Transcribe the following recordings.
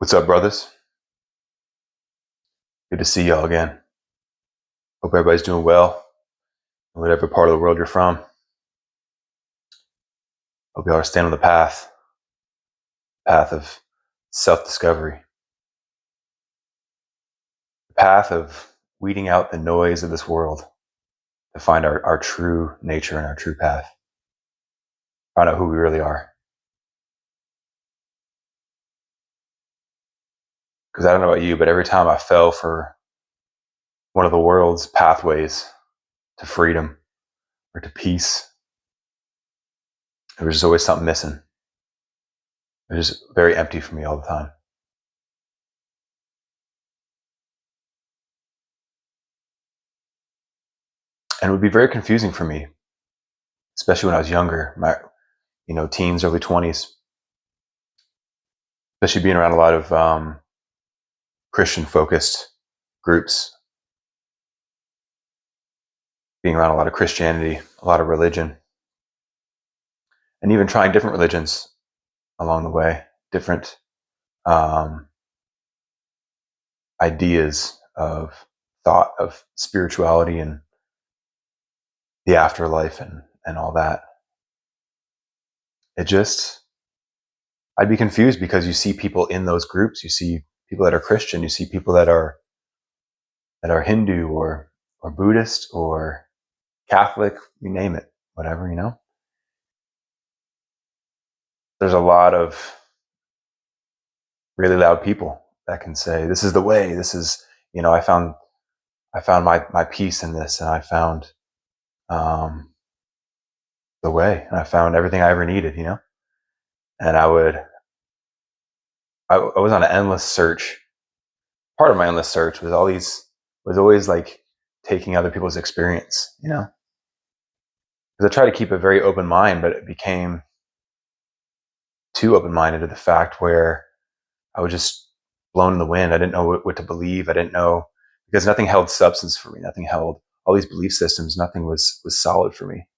What's up, brothers? Good to see y'all again. Hope everybody's doing well in whatever part of the world you're from. Hope y'all are staying on the path of self-discovery, the path of weeding out the noise of this world to find our true nature and our true path. Find out who we really are. Because I don't know about you, but every time I fell for one of the world's pathways to freedom or to peace, there was just always something missing. It was just very empty for me all the time. And it would be very confusing for me, especially when I was younger, my teens, early 20s, especially being around a lot of Christian-focused groups, being around a lot of Christianity, a lot of religion, and even trying different religions along the way, different ideas of thought, of spirituality and the afterlife and all that. I'd be confused because you see people in those groups, you see people that are Christian, you see people that are Hindu or Buddhist or Catholic, you name it, whatever, There's a lot of really loud people that can say, this is the way, this is, I found my peace in this, and I found the way, and I found everything I ever needed, And I was on an endless search. Part of my endless search was always like taking other people's experience, because I try to keep a very open mind, but it became too open-minded to the fact where I was just blown in the wind. I didn't know what to believe. I didn't know, because nothing held substance for me. Nothing held all these belief systems. Nothing was solid for me.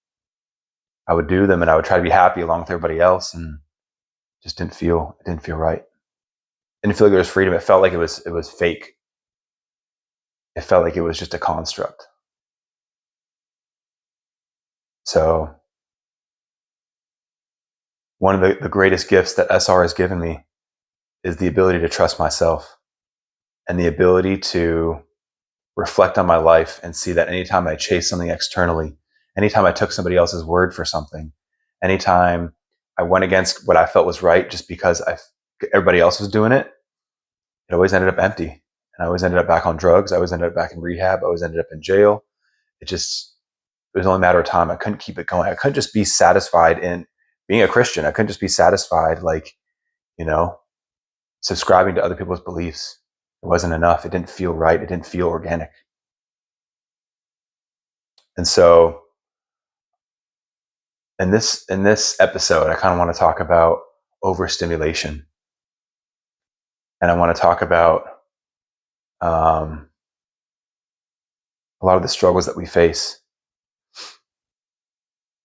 I would do them and I would try to be happy along with everybody else, and it didn't feel right. It didn't feel like there was freedom. It felt like it was fake. It felt like it was just a construct. So one of the greatest gifts that SR has given me is the ability to trust myself, and the ability to reflect on my life and see that anytime I chase something externally, anytime I took somebody else's word for something, anytime I went against what I felt was right just because everybody else was doing it, it always ended up empty. And I always ended up back on drugs. I always ended up back in rehab. I always ended up in jail. It was only a matter of time. I couldn't keep it going. I couldn't just be satisfied in being a Christian. I couldn't just be satisfied subscribing to other people's beliefs. It wasn't enough. It didn't feel right. It didn't feel organic. And so in this episode, I kind of want to talk about overstimulation. And I want to talk about a lot of the struggles that we face.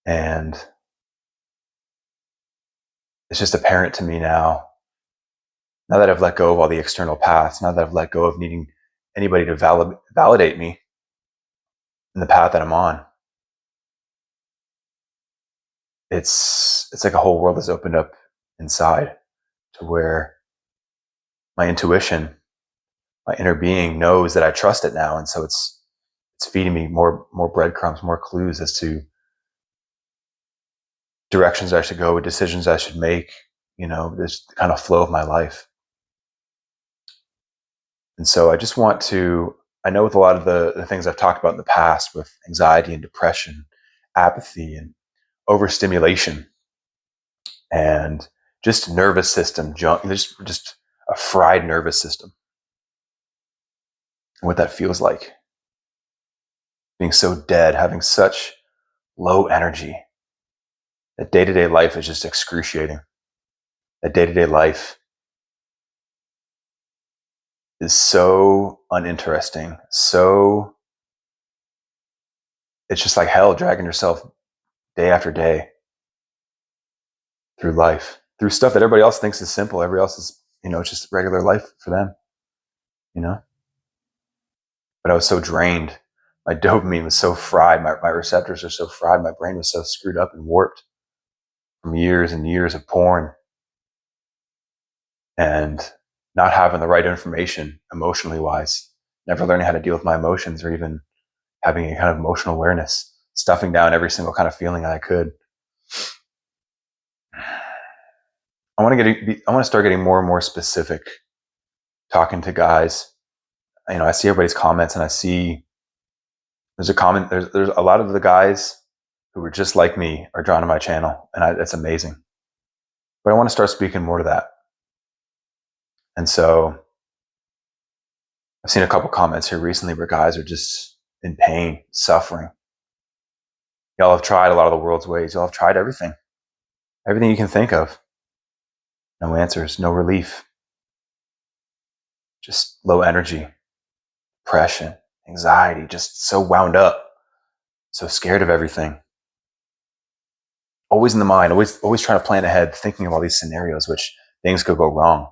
And it's just apparent to me now that I've let go of all the external paths, now that I've let go of needing anybody to validate me in the path that I'm on, it's like a whole world has opened up inside, to where my intuition, my inner being knows that I trust it now. And so it's feeding me more breadcrumbs, more clues as to directions I should go, decisions I should make, this kind of flow of my life. And so I just want to, I know with a lot of the things I've talked about in the past, with anxiety and depression, apathy and overstimulation, and just nervous system junk, just a fried nervous system, and what that feels like, being so dead, having such low energy, that day-to-day life is just excruciating. That day-to-day life is so uninteresting. So it's just like hell, dragging yourself day after day through life, through stuff that everybody else thinks is simple. Everybody else is, it's just regular life for them, you know. But I was so drained. My dopamine was so fried. My receptors are so fried. My brain was so screwed up and warped from years and years of porn and not having the right information emotionally wise, never learning how to deal with my emotions or even having a kind of emotional awareness, stuffing down every single kind of feeling I could. I want to start getting more and more specific, talking to guys. I see everybody's comments and I see there's a lot of the guys who are just like me are drawn to my channel, and that's amazing. But I want to start speaking more to that. And so I've seen a couple comments here recently where guys are just in pain, suffering. Y'all have tried a lot of the world's ways. Y'all have tried everything you can think of. No answers, no relief, just low energy, depression, anxiety, just so wound up, so scared of everything. Always in the mind, always trying to plan ahead, thinking of all these scenarios, which things could go wrong.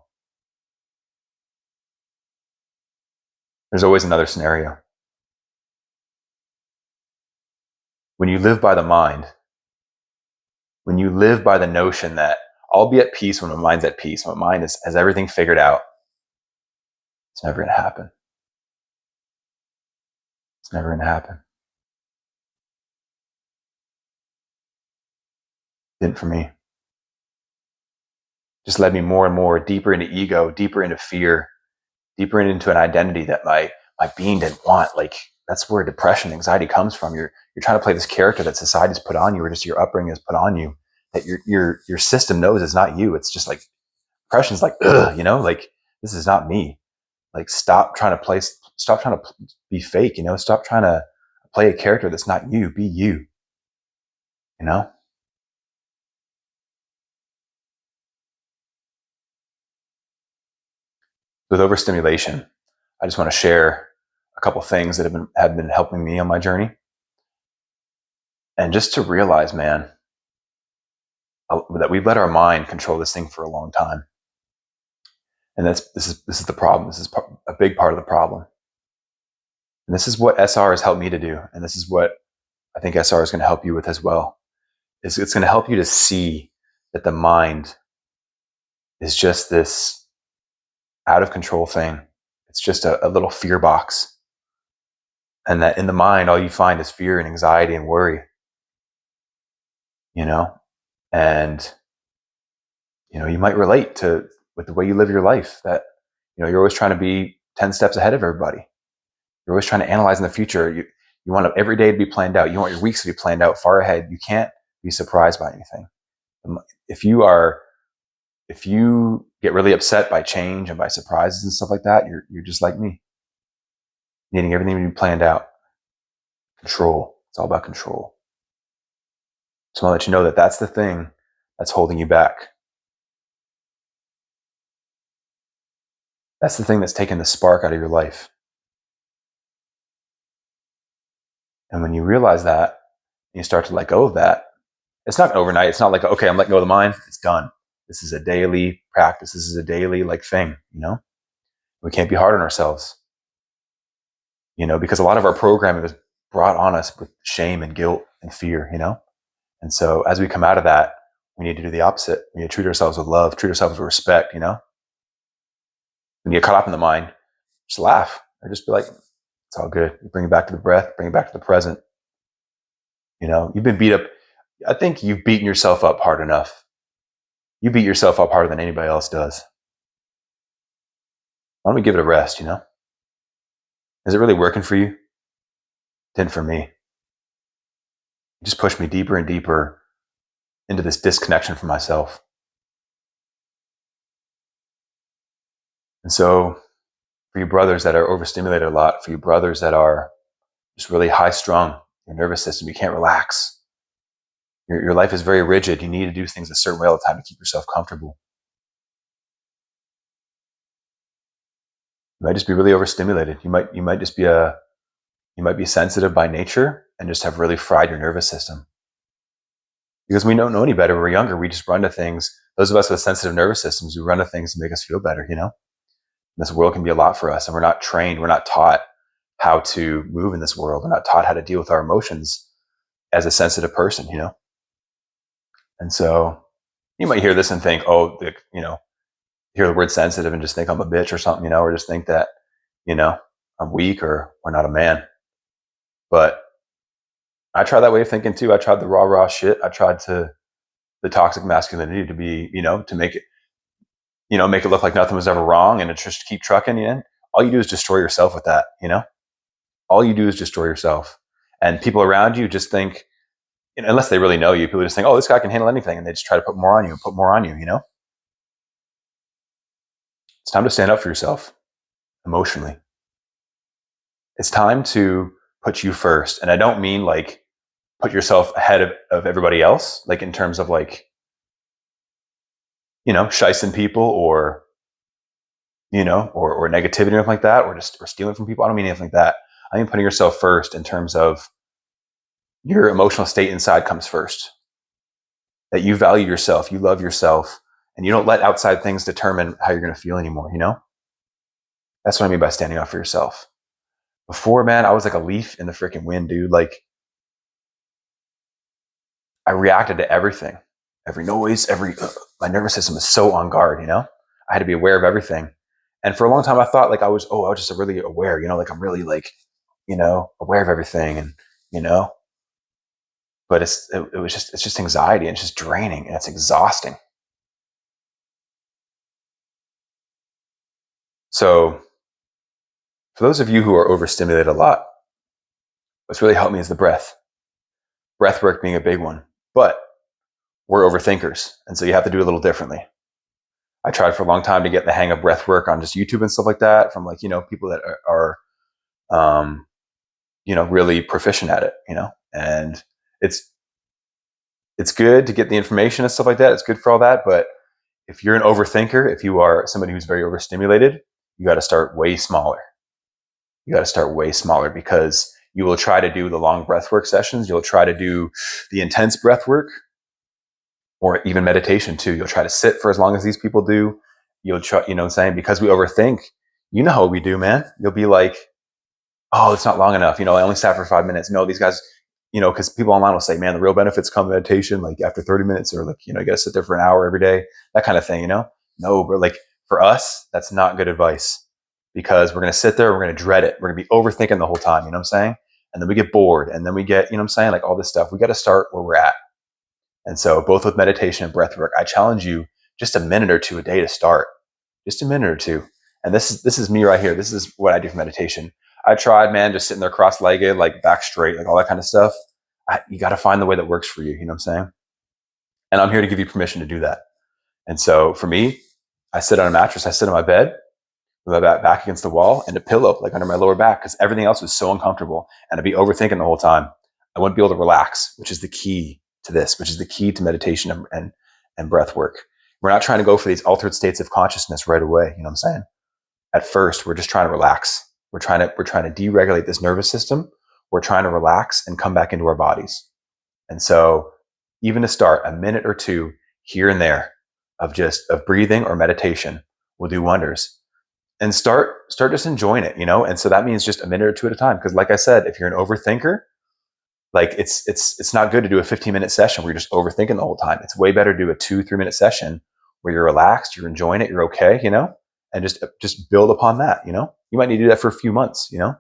There's always another scenario. When you live by the mind, when you live by the notion that I'll be at peace when my mind's at peace, when my mind has everything figured out, it's never going to happen. It's never going to happen. It didn't for me. Just led me more and more deeper into ego, deeper into fear, deeper into an identity that my being didn't want. Like, that's where depression, anxiety comes from. You're trying to play this character that society's put on you, or just your upbringing has put on you, that your system knows is not you. It's just like depression's like, ugh, like, this is not me. Like, stop trying to be fake, stop trying to play a character that's not you. Be you, With overstimulation, I just want to share a couple things that have been helping me on my journey. And just to realize, man, that we've let our mind control this thing for a long time. And this is the problem. This is a big part of the problem. And this is what SR has helped me to do. And this is what I think SR is going to help you with as well. It's going to help you to see that the mind is just this out of control thing. It's just a little fear box. And that in the mind, all you find is fear and anxiety and worry, and, you might relate to with the way you live your life that, you're always trying to be 10 steps ahead of everybody. You're always trying to analyze in the future. You want every day to be planned out. You want your weeks to be planned out far ahead. You can't be surprised by anything. If you get really upset by change and by surprises and stuff like that, you're just like me, needing everything to be planned out. Control. It's all about control. So I'll let you know that that's the thing that's holding you back. That's the thing that's taking the spark out of your life. And when you realize that, and you start to let go of that, it's not overnight. It's not like, okay, I'm letting go of the mind. It's done. This is a daily practice. This is a daily thing, We can't be hard on ourselves, because a lot of our programming is brought on us with shame and guilt and fear, And so as we come out of that, we need to do the opposite. We need to treat ourselves with love, treat ourselves with respect, When you get caught up in the mind, just laugh or just be like, it's all good. You bring it back to the breath, bring it back to the present. You've been beat up. I think you've beaten yourself up hard enough. You beat yourself up harder than anybody else does. Why don't we give it a rest, Is it really working for you? It didn't for me. It just pushed me deeper and deeper into this disconnection from myself. And so for you brothers that are overstimulated a lot, for you brothers that are just really high strung, your nervous system, you can't relax. Your life is very rigid. You need to do things a certain way all the time to keep yourself comfortable. You might just be really overstimulated. You might just be you might be sensitive by nature and just have really fried your nervous system. Because we don't know any better. When we're younger, we just run to things those of us with sensitive nervous systems, we run to things to make us feel better, This world can be a lot for us, and we're not trained, we're not taught how to move in this world. We're not taught how to deal with our emotions as a sensitive person, And so you might hear this and think, oh, hear the word sensitive and just think I'm a bitch or something, or just think that, I'm weak or not a man. But I tried that way of thinking too. I tried the rah shit. I tried the toxic masculinity to be, to make it, make it look like nothing was ever wrong and to just keep trucking in. All you do is destroy yourself with that, All you do is destroy yourself. And people around you just think, unless they really know you, people just think, oh, this guy can handle anything. And they just try to put more on you and put more on you, It's time to stand up for yourself emotionally. It's time to put you first. And I don't mean like put yourself ahead of everybody else, like in terms of like, shicing people or, or negativity or anything like that, or stealing from people. I don't mean anything like that. I mean putting yourself first in terms of your emotional state inside comes first. That you value yourself, you love yourself, and you don't let outside things determine how you're going to feel anymore, That's what I mean by standing up for yourself. Before, man, I was like a leaf in the freaking wind, dude. Like, I reacted to everything, every noise, my nervous system was so on guard, I had to be aware of everything. And for a long time, I thought like I was just really aware, like I'm really like, aware of everything, and but it's just anxiety, and it's just draining, and it's exhausting. So for those of you who are overstimulated a lot, what's really helped me is the breath work being a big one. But we're overthinkers, and so you have to do it a little differently. I tried for a long time to get the hang of breath work on just YouTube and stuff like that from like, people that are really proficient at it, and it's good to get the information and stuff like that. It's good for all that. But if you're an overthinker, if you are somebody who's very overstimulated, you got to start way smaller. Because you will try to do the long breathwork sessions. You'll try to do the intense breath work, or even meditation too. You'll try to sit for as long as these people do. You'll try, what I'm saying? Because we overthink, how we do, man. You'll be like, oh, it's not long enough. I only sat for 5 minutes. No, these guys, because people online will say, man, the real benefits come to meditation, like after 30 minutes, or like, you got to sit there for an hour every day, that kind of thing, No, but like for us, that's not good advice, because we're going to sit there, we're going to dread it. We're going to be overthinking the whole time, what I'm saying? And then we get bored, and then we get, what I'm saying? Like all this stuff. We got to start where we're at. And so both with meditation and breath work, I challenge you just a minute or two a day to start. Just a minute or two. And this is me right here. This is what I do for meditation. I tried, man, just sitting there cross-legged, like back straight, like all that kind of stuff. You got to find the way that works for you. You know what I'm saying? And I'm here to give you permission to do that. And so for me, I sit on a mattress. I sit on my bed with my back against the wall and a pillow like under my lower back, because everything else was so uncomfortable, and I'd be overthinking the whole time. I wouldn't be able to relax, which is the key to this, which is the key to meditation and breath work. We're not trying to go for these altered states of consciousness right away. You know what I'm saying? At first, we're just trying to relax. We're trying to deregulate this nervous system. We're trying to relax and come back into our bodies. And so even to start, a minute or two here and there of breathing or meditation will do wonders. And start just enjoying it, And so that means just a minute or two at a time. Because like I said, if you're an overthinker, like it's not good to do a 15-minute session where you're just overthinking the whole time. It's way better to do a 2-3 minute session where you're relaxed, you're enjoying it, you're okay, and just build upon that, You might need to do that for a few months, It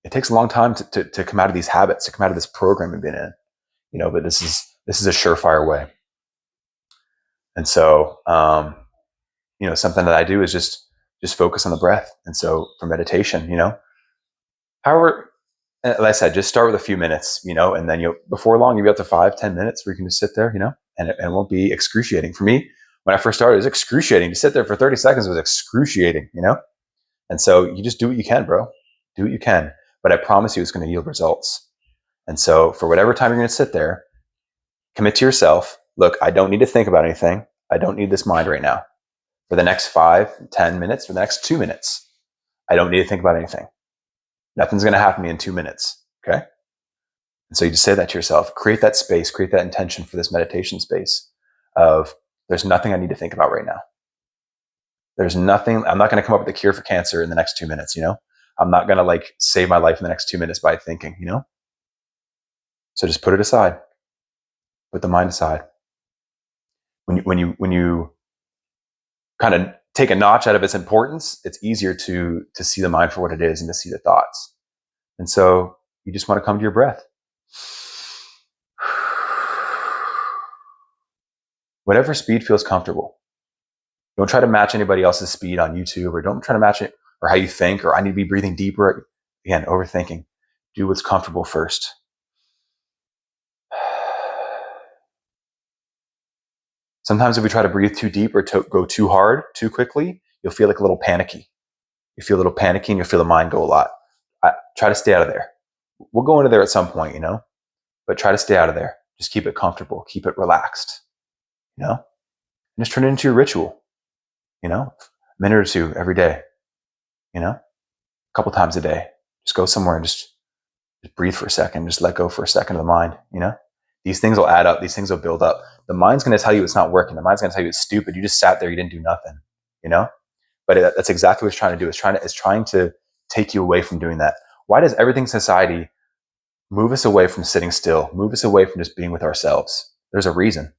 takes a long time to come out of these habits, to come out of this program we've been in, but this is a surefire way. And so, something that I do is just focus on the breath. And so for meditation, however, like I said, just start with a few minutes, and then before long, you'll be up to 5-10 minutes where you can just sit there, and it won't be excruciating. For me, when I first started, it was excruciating. To sit there for 30 seconds was excruciating, And so you just do what you can, bro. Do what you can. But I promise you it's going to yield results. And so for whatever time you're going to sit there, commit to yourself. Look, I don't need to think about anything. I don't need this mind right now. For the next 5-10 minutes, for the next 2 minutes, I don't need to think about anything. Nothing's going to happen to me in 2 minutes. Okay? And so you just say that to yourself. Create that space. Create that intention for this meditation space. of there's nothing I need to think about right now. There's nothing, I'm not going to come up with a cure for cancer in the next 2 minutes, I'm not going to like save my life in the next 2 minutes by thinking, So just put it aside. Put the mind aside. When you kind of take a notch out of its importance, it's easier to see the mind for what it is and to see the thoughts. And so you just want to come to your breath. Whatever speed feels comfortable. Don't try to match anybody else's speed on YouTube, or don't try to match it or how you think, or I need to be breathing deeper. Again, overthinking. Do what's comfortable first. Sometimes if we try to breathe too deep or to go too hard, too quickly, you'll feel like a little panicky. You feel a little panicky and you'll feel the mind go a lot. Try to stay out of there. We'll go into there at some point, but try to stay out of there. Just keep it comfortable. Keep it relaxed, and just turn it into your ritual, a minute or two every day, a couple times a day. Just go somewhere and just breathe for a second. Just let go for a second of the mind, These things will add up. These things will build up. The mind's going to tell you it's not working. The mind's going to tell you it's stupid. You just sat there. You didn't do nothing, But that's exactly what it's trying to do. It's trying to take you away from doing that. Why does everything in society move us away from sitting still, move us away from just being with ourselves? There's a reason,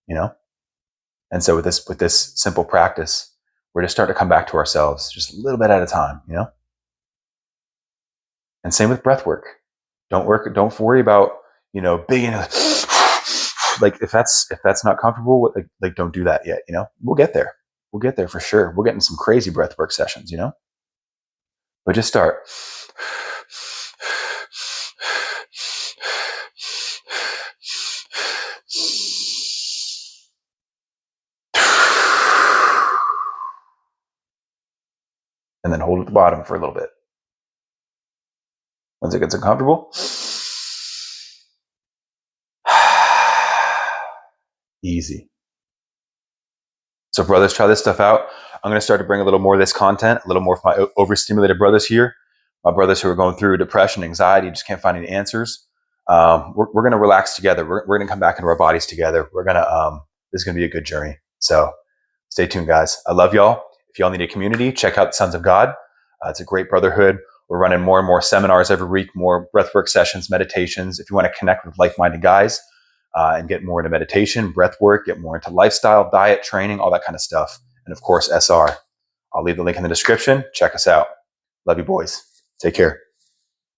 And so with this simple practice, we're just starting to come back to ourselves just a little bit at a time, And same with breath work. Don't worry about, big, like if that's not comfortable, like don't do that yet, We'll get there. We'll get there for sure. We'll get in some crazy breath work sessions, But just start. And then hold at the bottom for a little bit. Once it gets uncomfortable, easy. So brothers, try this stuff out. I'm going to start to bring a little more of this content, a little more of my overstimulated brothers here, my brothers who are going through depression, anxiety, just can't find any answers. We're going to relax together. We're going to come back into our bodies together. This is going to be a good journey. So stay tuned, guys. I love y'all. If y'all need a community, check out the Sons of God. It's a great brotherhood. We're running more and more seminars every week, more breathwork sessions, meditations. If you want to connect with like-minded guys and get more into meditation, breathwork, get more into lifestyle, diet, training, all that kind of stuff. And of course, SR. I'll leave the link in the description. Check us out. Love you, boys. Take care.